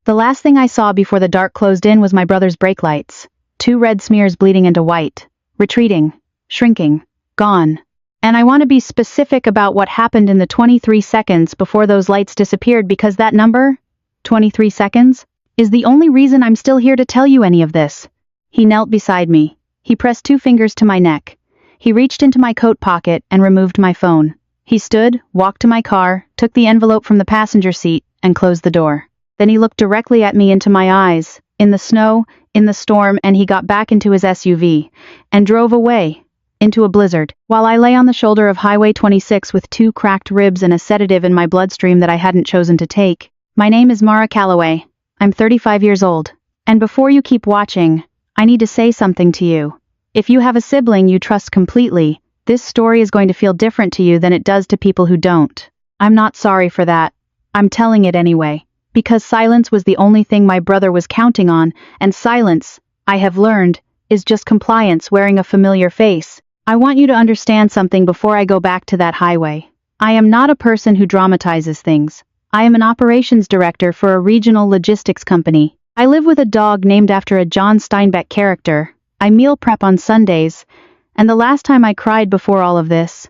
The last thing I saw before the dark closed in was my brother's brake lights. 2 red smears bleeding into white. Retreating. Shrinking. Gone. And I want to be specific about what happened in the 23 seconds before those lights disappeared, because that number, 23 seconds, is the only reason I'm still here to tell you any of this. He knelt beside me. He pressed 2 fingers to my neck. He reached into my coat pocket and removed my phone. He stood, walked to my car, took the envelope from the passenger seat, and closed the door. Then he looked directly at me into my eyes, in the snow, in the storm, and he got back into his SUV, and drove away, into a blizzard, while I lay on the shoulder of Highway 26 with 2 cracked ribs and a sedative in my bloodstream that I hadn't chosen to take. My name is Mara Calloway. I'm 35 years old. And before you keep watching, I need to say something to you. If you have a sibling you trust completely, this story is going to feel different to you than it does to people who don't. I'm not sorry for that. I'm telling it anyway. Because silence was the only thing my brother was counting on, and silence, I have learned, is just compliance wearing a familiar face. I want you to understand something before I go back to that highway. I am not a person who dramatizes things. I am an operations director for a regional logistics company. I live with a dog named after a John Steinbeck character. I meal prep on Sundays, and the last time I cried before all of this,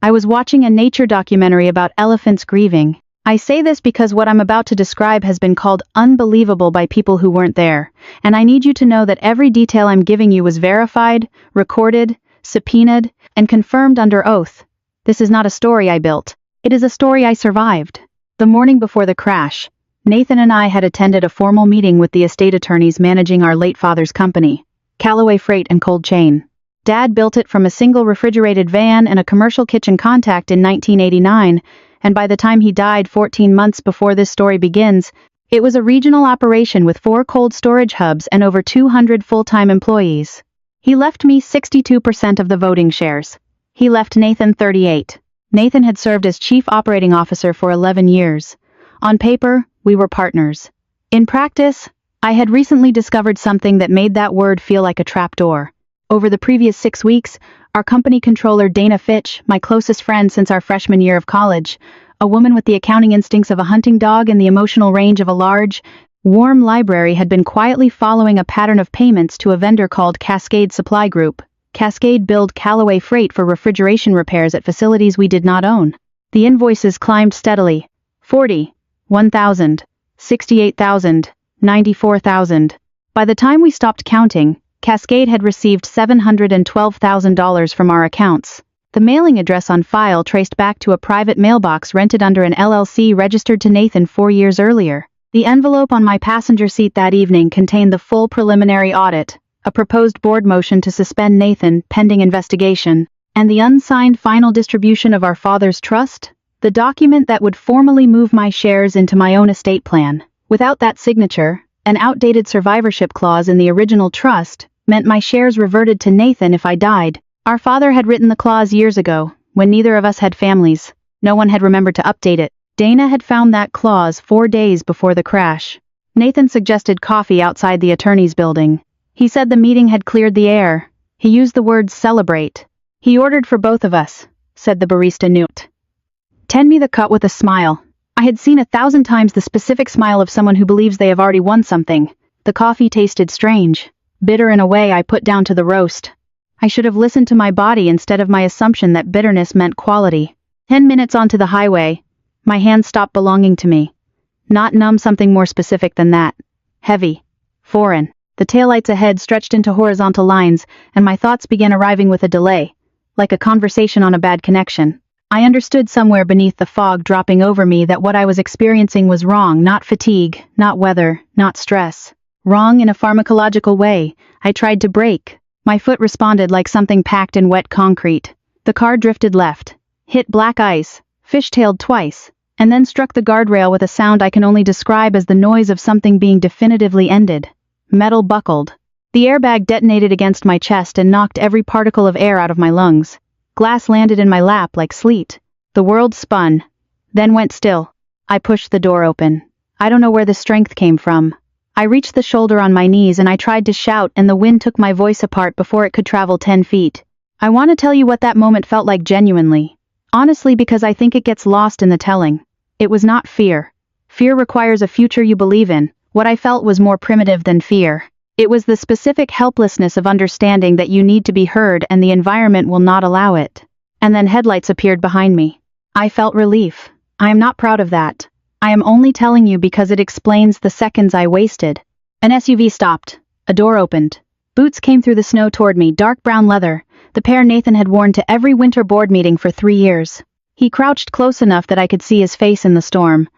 I was watching a nature documentary about elephants grieving. I say this because what I'm about to describe has been called unbelievable by people who weren't there, and I need you to know that every detail I'm giving you was verified, recorded, subpoenaed, and confirmed under oath. This is not a story I built. It is a story I survived. The morning before the crash, Nathan and I had attended a formal meeting with the estate attorneys managing our late father's company, Calloway Freight and Cold Chain. Dad built it from a single refrigerated van and a commercial kitchen contact in 1989, and by the time he died 14 months before this story begins, it was a regional operation with 4 cold storage hubs and over 200 full-time employees. He left me 62% of the voting shares. He left Nathan 38. Nathan had served as chief operating officer for 11 years. On paper, we were partners. In practice, I had recently discovered something that made that word feel like a trapdoor. Over the previous 6 weeks, our company controller Dana Fitch, my closest friend since our freshman year of college, a woman with the accounting instincts of a hunting dog and the emotional range of a large, warm library, had been quietly following a pattern of payments to a vendor called Cascade Supply Group. Cascade billed Calloway Freight for refrigeration repairs at facilities we did not own. The invoices climbed steadily. 40, 1,000, 68,000, 94,000. By the time we stopped counting, Cascade had received $712,000 from our accounts. The mailing address on file traced back to a private mailbox rented under an LLC registered to Nathan 4 years earlier. The envelope on my passenger seat that evening contained the full preliminary audit, a proposed board motion to suspend Nathan pending investigation, and the unsigned final distribution of our father's trust, the document that would formally move my shares into my own estate plan. Without that signature, an outdated survivorship clause in the original trust meant my shares reverted to Nathan if I died. Our father had written the clause years ago, when neither of us had families. No one had remembered to update it. Dana had found that clause 4 days before the crash. Nathan suggested coffee outside the attorney's building. He said the meeting had cleared the air. He used the word celebrate. He ordered for both of us, said the barista Newt. Tend me the cut with a smile. I had seen 1,000 times the specific smile of someone who believes they have already won something. The coffee tasted strange, bitter in a way I put down to the roast. I should have listened to my body instead of my assumption that bitterness meant quality. 10 minutes onto the highway, my hands stopped belonging to me. Not numb, something more specific than that. Heavy. Foreign. The taillights ahead stretched into horizontal lines, and my thoughts began arriving with a delay, like a conversation on a bad connection. I understood somewhere beneath the fog dropping over me that what I was experiencing was wrong, not fatigue, not weather, not stress. Wrong in a pharmacological way. I tried to brake. My foot responded like something packed in wet concrete. The car drifted left, hit black ice, fishtailed twice, and then struck the guardrail with a sound I can only describe as the noise of something being definitively ended. Metal buckled. The airbag detonated against my chest and knocked every particle of air out of my lungs. Glass landed in my lap like sleet. The world spun, then went still. I pushed the door open. I don't know where the strength came from. I reached the shoulder on my knees and I tried to shout, and the wind took my voice apart before it could travel 10 feet. I want to tell you what that moment felt like genuinely. Honestly, because I think it gets lost in the telling. It was not fear. Fear requires a future you believe in, What I felt was more primitive than fear. It was the specific helplessness of understanding that you need to be heard and the environment will not allow it. And then headlights appeared behind me. I felt relief. I am not proud of that. I am only telling you because it explains the seconds I wasted. An SUV stopped. A door opened. Boots came through the snow toward me, dark brown leather, the pair Nathan had worn to every winter board meeting for 3 years. He crouched close enough that I could see his face in the storm.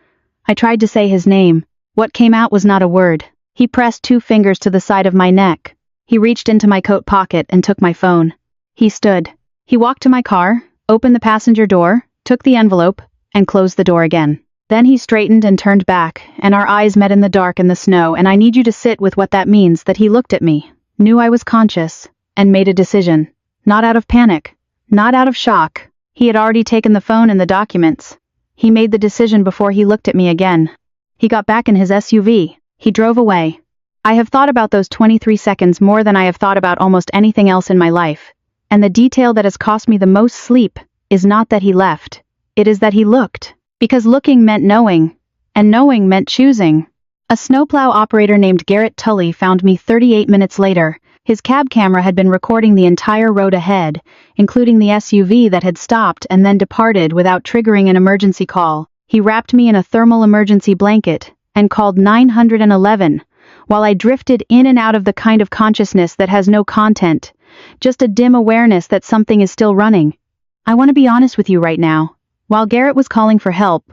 I tried to say his name. What came out was not a word. He pressed 2 fingers to the side of my neck. He reached into my coat pocket and took my phone. He stood. He walked to my car, opened the passenger door, took the envelope, and closed the door again. Then he straightened and turned back, and our eyes met in the dark and the snow, and I need you to sit with what that means, that he looked at me, knew I was conscious, and made a decision. Not out of panic. Not out of shock. He had already taken the phone and the documents. He made the decision before he looked at me again. He got back in his SUV. He drove away. I have thought about those 23 seconds more than I have thought about almost anything else in my life. And the detail that has cost me the most sleep is not that he left. It is that he looked. Because looking meant knowing. And knowing meant choosing. A snowplow operator named Garrett Tully found me 38 minutes later. His cab camera had been recording the entire road ahead, including the SUV that had stopped and then departed without triggering an emergency call. He wrapped me in a thermal emergency blanket and called 911, while I drifted in and out of the kind of consciousness that has no content, just a dim awareness that something is still running. I want to be honest with you right now. While Garrett was calling for help,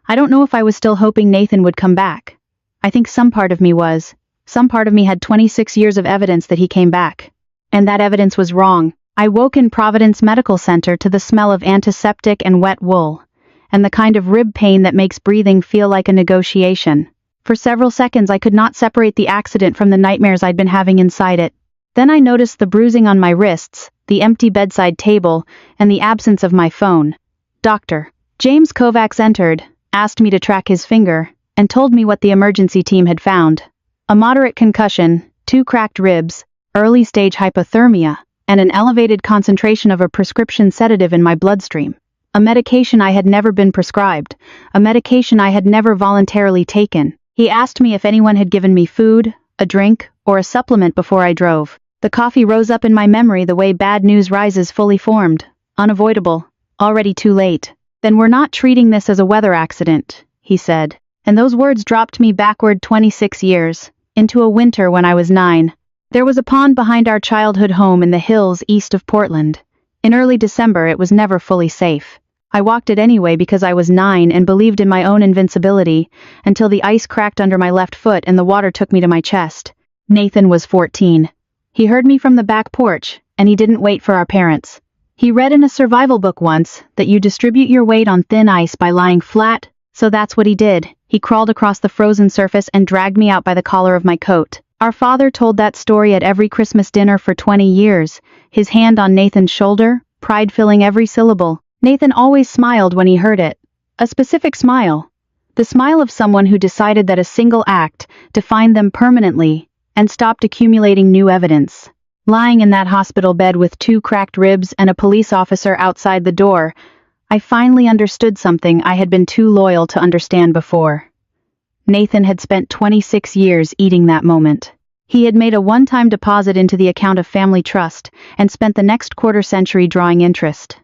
I don't know if I was still hoping Nathan would come back. I think some part of me was. Some part of me had 26 years of evidence that he came back. And that evidence was wrong. I woke in Providence Medical Center to the smell of antiseptic and wet wool, and the kind of rib pain that makes breathing feel like a negotiation. For several seconds I could not separate the accident from the nightmares I'd been having inside it. Then I noticed the bruising on my wrists, the empty bedside table, and the absence of my phone. Dr. James Kovacs entered, asked me to track his finger, and told me what the emergency team had found. A moderate concussion, 2 cracked ribs, early-stage hypothermia, and an elevated concentration of a prescription sedative in my bloodstream. A medication I had never been prescribed, a medication I had never voluntarily taken. He asked me if anyone had given me food, a drink, or a supplement before I drove. The coffee rose up in my memory the way bad news rises fully formed, unavoidable, already too late. Then we're not treating this as a weather accident, he said. And those words dropped me backward 26 years, into a winter when I was 9. There was a pond behind our childhood home in the hills east of Portland. In early December it was never fully safe. I walked it anyway because I was 9 and believed in my own invincibility, until the ice cracked under my left foot and the water took me to my chest. Nathan was 14. He heard me from the back porch, and he didn't wait for our parents. He read in a survival book once that you distribute your weight on thin ice by lying flat, so that's what he did. He crawled across the frozen surface and dragged me out by the collar of my coat. Our father told that story at every Christmas dinner for 20 years, his hand on Nathan's shoulder, pride filling every syllable. Nathan always smiled when he heard it. A specific smile. The smile of someone who decided that a single act defined them permanently and stopped accumulating new evidence. Lying in that hospital bed with 2 cracked ribs and a police officer outside the door, I finally understood something I had been too loyal to understand before. Nathan had spent 26 years eating that moment. He had made a one-time deposit into the account of family trust and spent the next quarter-century drawing interest.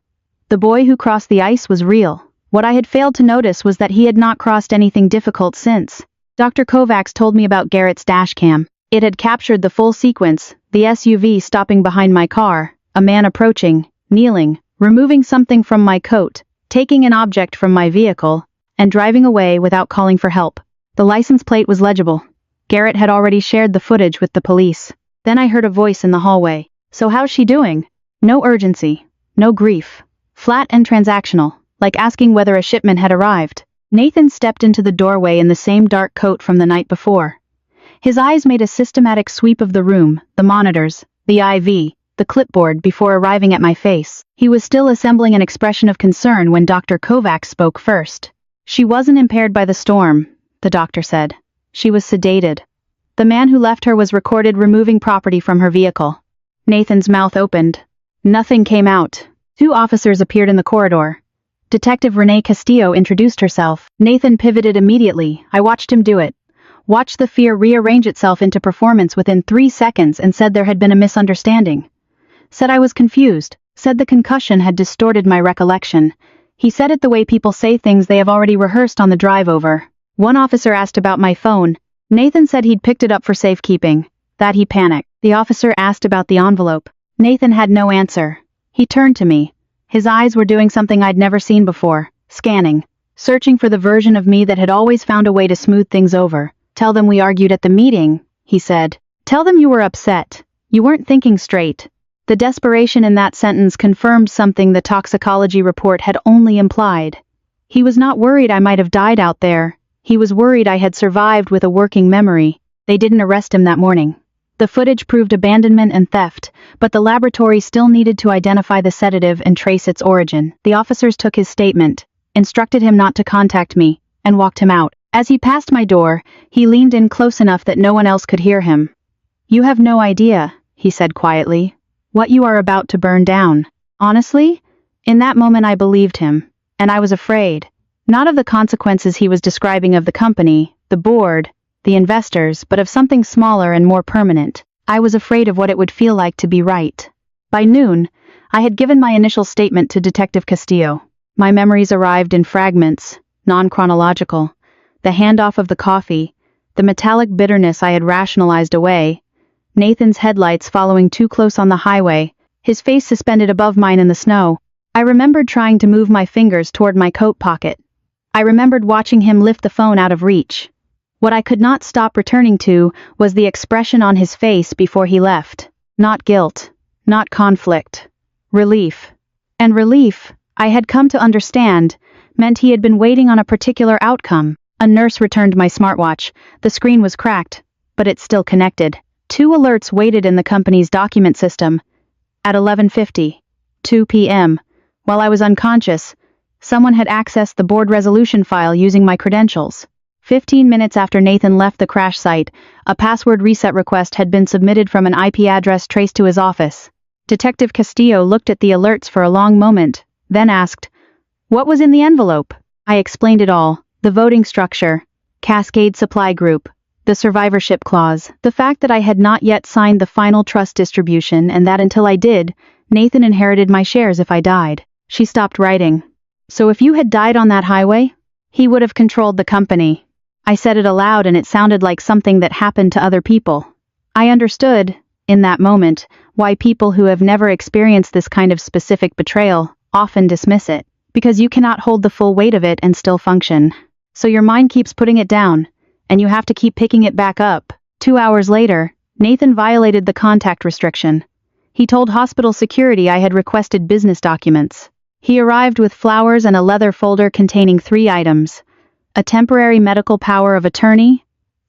The boy who crossed the ice was real. What I had failed to notice was that he had not crossed anything difficult since. Dr. Kovacs told me about Garrett's dashcam. It had captured the full sequence, the SUV stopping behind my car, a man approaching, kneeling, removing something from my coat, taking an object from my vehicle, and driving away without calling for help. The license plate was legible. Garrett had already shared the footage with the police. Then I heard a voice in the hallway. "So how's she doing?" No urgency. No grief. Flat and transactional, like asking whether a shipment had arrived. Nathan stepped into the doorway in the same dark coat from the night before. His eyes made a systematic sweep of the room, the monitors, the IV, the clipboard before arriving at my face. He was still assembling an expression of concern when Dr. Kovacs spoke first. "She wasn't impaired by the storm," the doctor said. "She was sedated. The man who left her was recorded removing property from her vehicle." Nathan's mouth opened. Nothing came out. 2 officers appeared in the corridor. Detective Renee Castillo introduced herself. Nathan pivoted immediately. I watched him do it. watched the fear rearrange itself into performance within 3 seconds and said there had been a misunderstanding. Said I was confused, said the concussion had distorted my recollection. He said it the way people say things they have already rehearsed on the drive over. One officer asked about my phone. Nathan said he'd picked it up for safekeeping. That he panicked. The officer asked about the envelope. Nathan had no answer. He turned to me. His eyes were doing something I'd never seen before, scanning, searching for the version of me that had always found a way to smooth things over. Tell them we argued at the meeting, he said. Tell them you were upset. You weren't thinking straight. The desperation in that sentence confirmed something the toxicology report had only implied. He was not worried I might have died out there. He was worried I had survived with a working memory. They didn't arrest him that morning. The footage proved abandonment and theft, but the laboratory still needed to identify the sedative and trace its origin. The officers took his statement, instructed him not to contact me, and walked him out. As he passed my door, he leaned in close enough that no one else could hear him. "You have no idea," he said quietly, "what you are about to burn down." Honestly, in that moment I believed him, and I was afraid. Not of the consequences he was describing of the company, the board, the investors, but of something smaller and more permanent. I was afraid of what it would feel like to be right. By noon, I had given my initial statement to Detective Castillo. My memories arrived in fragments, non-chronological. The handoff of the coffee, the metallic bitterness I had rationalized away, Nathan's headlights following too close on the highway, his face suspended above mine in the snow. I remembered trying to move my fingers toward my coat pocket. I remembered watching him lift the phone out of reach. What I could not stop returning to was the expression on his face before he left. Not guilt, not conflict. Relief. And relief, I had come to understand, meant he had been waiting on a particular outcome. A nurse returned my smartwatch. The screen was cracked, but it still connected. 2 alerts waited in the company's document system. At 11:50, 2 p.m., while I was unconscious, someone had accessed the board resolution file using my credentials. 15 minutes after Nathan left the crash site, a password reset request had been submitted from an IP address traced to his office. Detective Castillo looked at the alerts for a long moment, then asked, "What was in the envelope?" I explained it all: the voting structure, Cascade Supply Group, the survivorship clause, the fact that I had not yet signed the final trust distribution, and that until I did, Nathan inherited my shares if I died. She stopped writing. "So if you had died on that highway, he would have controlled the company." I said it aloud, and it sounded like something that happened to other people. I understood, in that moment, why people who have never experienced this kind of specific betrayal often dismiss it, because you cannot hold the full weight of it and still function. So your mind keeps putting it down, and you have to keep picking it back up. 2 hours later, Nathan violated the contact restriction. He told hospital security I had requested business documents. He arrived with flowers and a leather folder containing 3 items: a temporary medical power of attorney,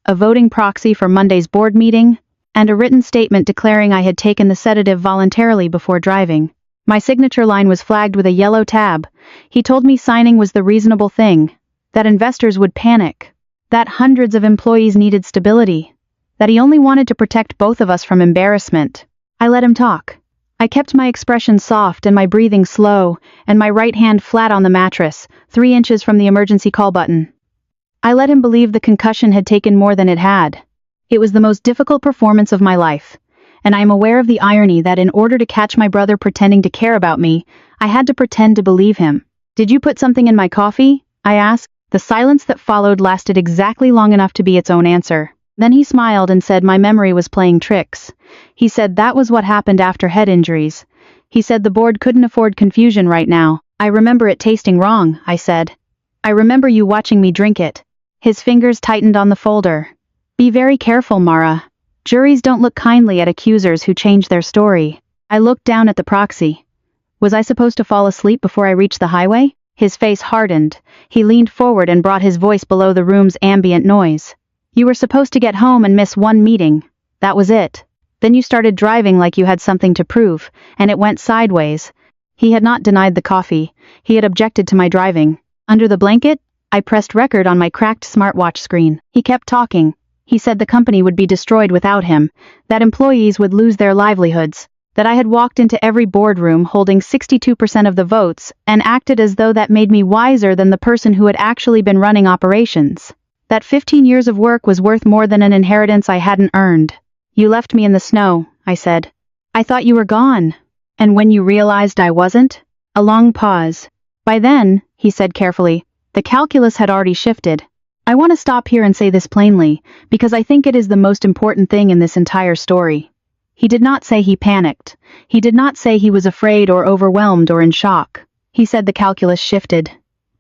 a voting proxy for Monday's board meeting, and a written statement declaring I had taken the sedative voluntarily before driving. My signature line was flagged with a yellow tab. He told me signing was the reasonable thing, that investors would panic, that hundreds of employees needed stability, that he only wanted to protect both of us from embarrassment. I let him talk. I kept my expression soft and my breathing slow, and my right hand flat on the mattress, 3 inches from the emergency call button. I let him believe the concussion had taken more than it had. It was the most difficult performance of my life, and I am aware of the irony that in order to catch my brother pretending to care about me, I had to pretend to believe him. "Did you put something in my coffee?" I asked. The silence that followed lasted exactly long enough to be its own answer. Then he smiled and said my memory was playing tricks. He said that was what happened after head injuries. He said the board couldn't afford confusion right now. "I remember it tasting wrong," I said. "I remember you watching me drink it." His fingers tightened on the folder. "Be very careful, Mara. Juries don't look kindly at accusers who change their story." I looked down at the proxy. Was I supposed to fall asleep before I reached the highway? His face hardened. He leaned forward and brought his voice below the room's ambient noise. "You were supposed to get home and miss 1 meeting. That was it. Then you started driving like you had something to prove, and it went sideways." He had not denied the coffee. He had objected to my driving. Under the blanket, I pressed record on my cracked smartwatch screen. He kept talking. He said the company would be destroyed without him, that employees would lose their livelihoods, that I had walked into every boardroom holding 62% of the votes and acted as though that made me wiser than the person who had actually been running operations. That 15 years of work was worth more than an inheritance I hadn't earned. You left me in the snow, I said. I thought you were gone. And when you realized I wasn't? A long pause. By then, he said carefully, the calculus had already shifted. I want to stop here and say this plainly, because I think it is the most important thing in this entire story. He did not say he panicked. He did not say he was afraid or overwhelmed or in shock. He said the calculus shifted.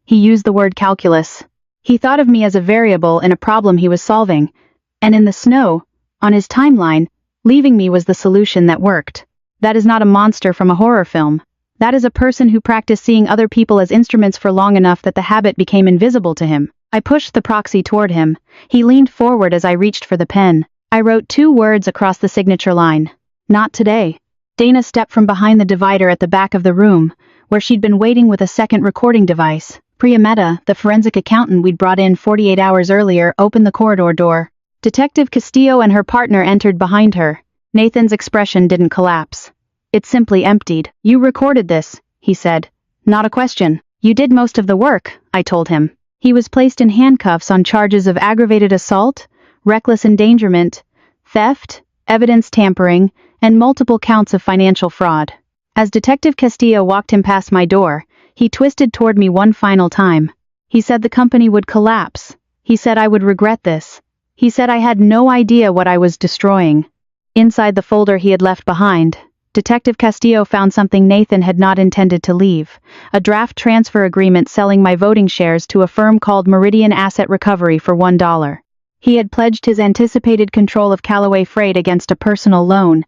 He used the word calculus. He thought of me as a variable in a problem he was solving, and in the snow, on his timeline, leaving me was the solution that worked. That is not a monster from a horror film. That is a person who practiced seeing other people as instruments for long enough that the habit became invisible to him. I pushed the proxy toward him. He leaned forward as I reached for the pen. I wrote 2 words across the signature line. Not today. Dana stepped from behind the divider at the back of the room, where she'd been waiting with a second recording device. Priya Mehta, the forensic accountant we'd brought in 48 hours earlier, opened the corridor door. Detective Castillo and her partner entered behind her. Nathan's expression didn't collapse. It simply emptied. You recorded this, he said. Not a question. You did most of the work, I told him. He was placed in handcuffs on charges of aggravated assault, reckless endangerment, theft, evidence tampering, and multiple counts of financial fraud. As Detective Castillo walked him past my door, he twisted toward me one final time. He said the company would collapse. He said I would regret this. He said I had no idea what I was destroying. Inside the folder he had left behind, Detective Castillo found something Nathan had not intended to leave, a draft transfer agreement selling my voting shares to a firm called Meridian Asset Recovery for $1. He had pledged his anticipated control of Callaway Freight against a personal loan.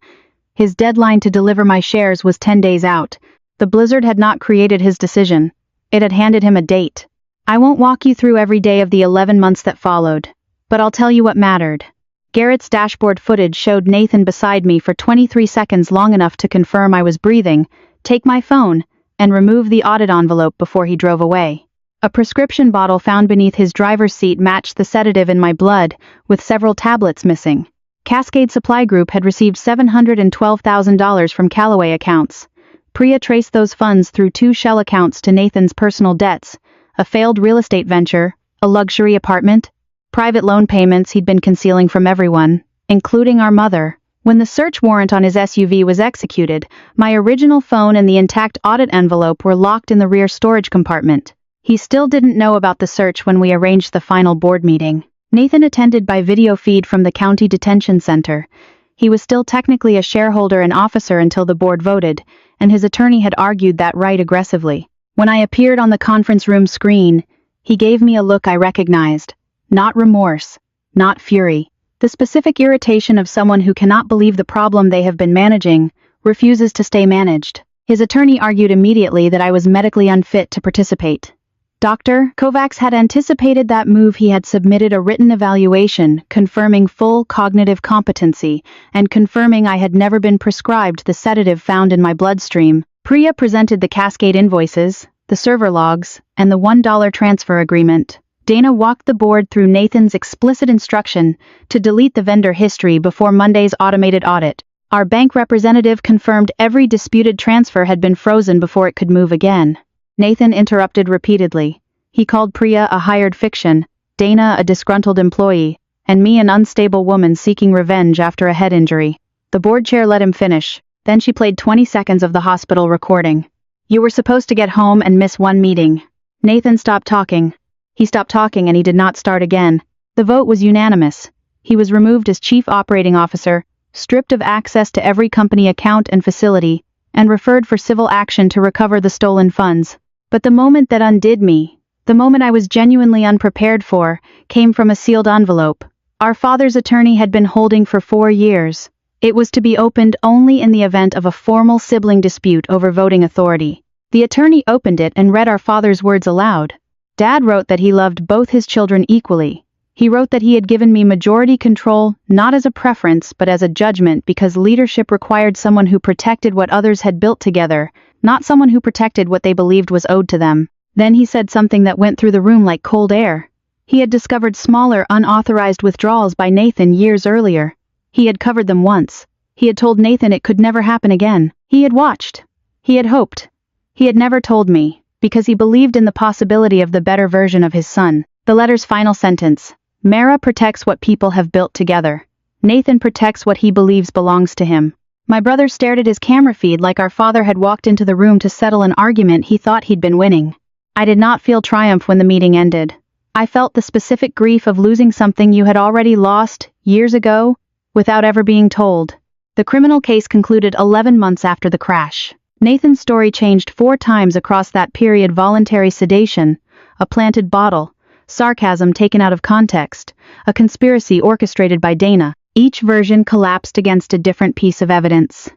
His deadline to deliver my shares was 10 days out. The blizzard had not created his decision. It had handed him a date. I won't walk you through every day of the 11 months that followed, but I'll tell you what mattered. Garrett's dashboard footage showed Nathan beside me for 23 seconds, long enough to confirm I was breathing, take my phone, and remove the audit envelope before he drove away. A prescription bottle found beneath his driver's seat matched the sedative in my blood, with several tablets missing. Cascade Supply Group had received $712,000 from Callaway accounts. Priya traced those funds through 2 shell accounts to Nathan's personal debts, a failed real estate venture, a luxury apartment, private loan payments he'd been concealing from everyone, including our mother. When the search warrant on his SUV was executed, my original phone and the intact audit envelope were locked in the rear storage compartment. He still didn't know about the search when we arranged the final board meeting. Nathan attended by video feed from the county detention center. He was still technically a shareholder and officer until the board voted, and his attorney had argued that right aggressively. When I appeared on the conference room screen, he gave me a look I recognized. Not remorse, not fury. The specific irritation of someone who cannot believe the problem they have been managing refuses to stay managed. His attorney argued immediately that I was medically unfit to participate. Dr. Kovacs had anticipated that move. He had submitted a written evaluation confirming full cognitive competency and confirming I had never been prescribed the sedative found in my bloodstream. Priya presented the Cascade invoices, the server logs, and the $1 transfer agreement. Dana walked the board through Nathan's explicit instruction to delete the vendor history before Monday's automated audit. Our bank representative confirmed every disputed transfer had been frozen before it could move again. Nathan interrupted repeatedly. He called Priya a hired fiction, Dana a disgruntled employee, and me an unstable woman seeking revenge after a head injury. The board chair let him finish. Then she played 20 seconds of the hospital recording. You were supposed to get home and miss one meeting. Nathan stopped talking. He stopped talking and he did not start again. The vote was unanimous. He was removed as chief operating officer, stripped of access to every company account and facility, and referred for civil action to recover the stolen funds. But the moment that undid me, the moment I was genuinely unprepared for, came from a sealed envelope. Our father's attorney had been holding for 4 years. It was to be opened only in the event of a formal sibling dispute over voting authority. The attorney opened it and read our father's words aloud. Dad wrote that he loved both his children equally. He wrote that he had given me majority control, not as a preference but as a judgment, because leadership required someone who protected what others had built together, not someone who protected what they believed was owed to them. Then he said something that went through the room like cold air. He had discovered smaller, unauthorized withdrawals by Nathan years earlier. He had covered them once. He had told Nathan it could never happen again. He had watched. He had hoped. He had never told me, because he believed in the possibility of the better version of his son. The letter's final sentence. Mara protects what people have built together. Nathan protects what he believes belongs to him. My brother stared at his camera feed like our father had walked into the room to settle an argument he thought he'd been winning. I did not feel triumph when the meeting ended. I felt the specific grief of losing something you had already lost, years ago, without ever being told. The criminal case concluded 11 months after the crash. Nathan's story changed 4 times across that period: voluntary sedation, a planted bottle, sarcasm taken out of context, a conspiracy orchestrated by Dana. Each version collapsed against a different piece of evidence.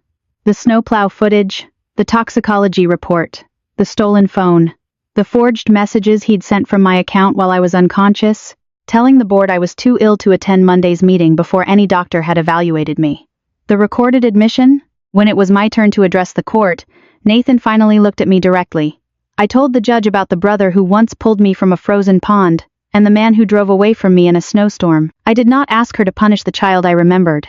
The snowplow footage, the toxicology report, the stolen phone, the forged messages he'd sent from my account while I was unconscious, telling the board I was too ill to attend Monday's meeting before any doctor had evaluated me. The recorded admission? When it was my turn to address the court, Nathan finally looked at me directly. I told the judge about the brother who once pulled me from a frozen pond, and the man who drove away from me in a snowstorm. I did not ask her to punish the child I remembered.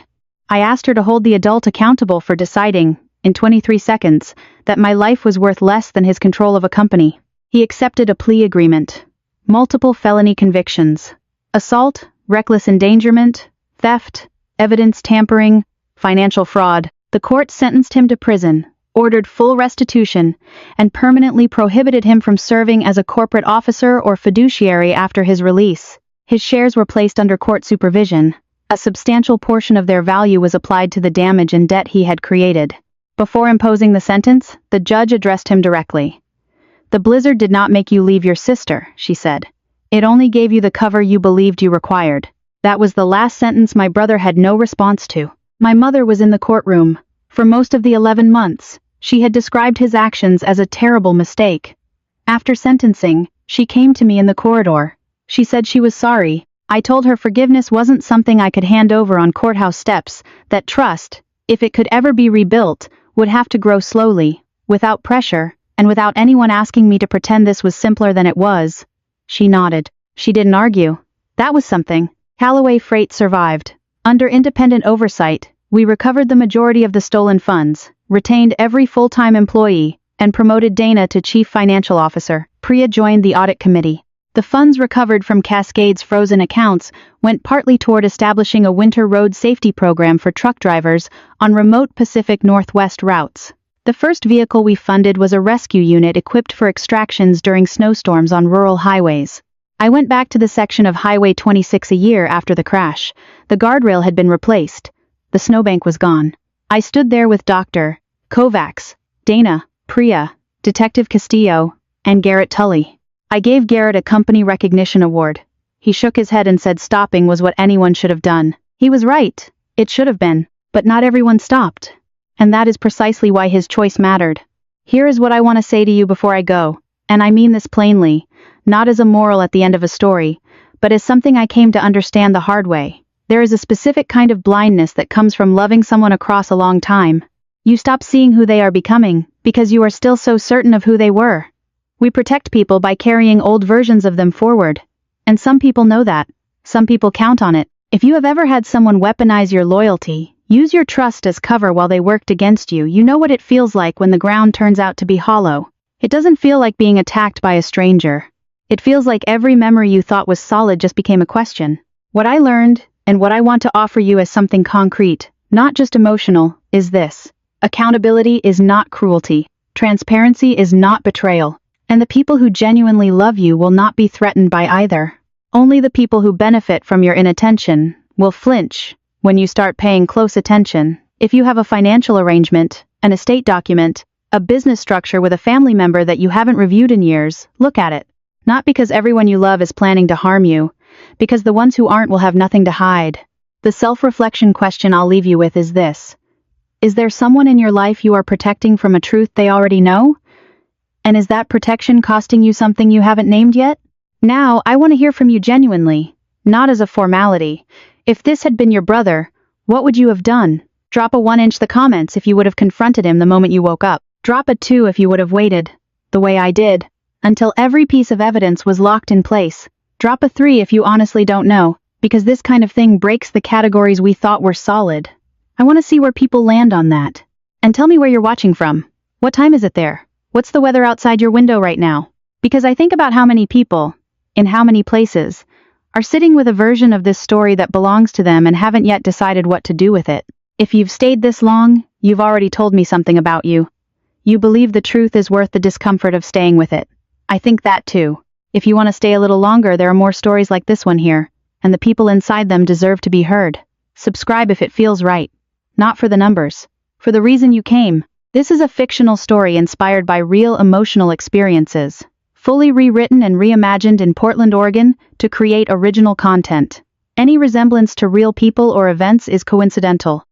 I asked her to hold the adult accountable for deciding, in 23 seconds, that my life was worth less than his control of a company. He accepted a plea agreement. Multiple felony convictions. Assault, reckless endangerment, theft, evidence tampering, financial fraud. The court sentenced him to prison, ordered full restitution, and permanently prohibited him from serving as a corporate officer or fiduciary after his release. His shares were placed under court supervision. A substantial portion of their value was applied to the damage and debt he had created. Before imposing the sentence, the judge addressed him directly. "The blizzard did not make you leave your sister," she said. "It only gave you the cover you believed you required." That was the last sentence my brother had no response to. My mother was in the courtroom. For most of the 11 months, she had described his actions as a terrible mistake. After sentencing, she came to me in the corridor. She said she was sorry. I told her forgiveness wasn't something I could hand over on courthouse steps, that trust, if it could ever be rebuilt, would have to grow slowly, without pressure, and without anyone asking me to pretend this was simpler than it was. She nodded. She didn't argue. That was something. Callaway Freight survived. Under independent oversight, we recovered the majority of the stolen funds, retained every full-time employee, and promoted Dana to Chief Financial Officer. Priya joined the audit committee. The funds recovered from Cascade's frozen accounts went partly toward establishing a winter road safety program for truck drivers on remote Pacific Northwest routes. The first vehicle we funded was a rescue unit equipped for extractions during snowstorms on rural highways. I went back to the section of Highway 26 a year after the crash. The guardrail had been replaced. The snowbank was gone. I stood there with Dr. Kovacs, Dana, Priya, Detective Castillo, and Garrett Tully. I gave Garrett a company recognition award. He shook his head and said stopping was what anyone should have done. He was right. It should have been. But not everyone stopped. And that is precisely why his choice mattered. Here is what I want to say to you before I go, and I mean this plainly, not as a moral at the end of a story, but as something I came to understand the hard way. There is a specific kind of blindness that comes from loving someone across a long time. You stop seeing who they are becoming, because you are still so certain of who they were. We protect people by carrying old versions of them forward. And some people know that. Some people count on it. If you have ever had someone weaponize your loyalty, use your trust as cover while they worked against you, you know what it feels like when the ground turns out to be hollow. It doesn't feel like being attacked by a stranger. It feels like every memory you thought was solid just became a question. What I learned, and what I want to offer you as something concrete, not just emotional, is this. Accountability is not cruelty. Transparency is not betrayal. And the people who genuinely love you will not be threatened by either. Only the people who benefit from your inattention will flinch when you start paying close attention. If you have a financial arrangement, an estate document, a business structure with a family member that you haven't reviewed in years, look at it. Not because everyone you love is planning to harm you, because the ones who aren't will have nothing to hide. The self-reflection question I'll leave you with is this. Is there someone in your life you are protecting from a truth they already know? And is that protection costing you something you haven't named yet? Now, I want to hear from you genuinely, not as a formality. If this had been your brother, what would you have done? Drop a 1 inch the comments if you would have confronted him the moment you woke up. Drop a 2 if you would have waited, the way I did, until every piece of evidence was locked in place. Drop a 3 if you honestly don't know, because this kind of thing breaks the categories we thought were solid. I want to see where people land on that. And tell me where you're watching from. What time is it there? What's the weather outside your window right now? Because I think about how many people, in how many places, are sitting with a version of this story that belongs to them and haven't yet decided what to do with it. If you've stayed this long, you've already told me something about you. You believe the truth is worth the discomfort of staying with it. I think that too. If you want to stay a little longer, there are more stories like this one here, and the people inside them deserve to be heard. Subscribe if it feels right. Not for the numbers. For the reason you came. This is a fictional story inspired by real emotional experiences, fully rewritten and reimagined in Portland, Oregon, to create original content. Any resemblance to real people or events is coincidental.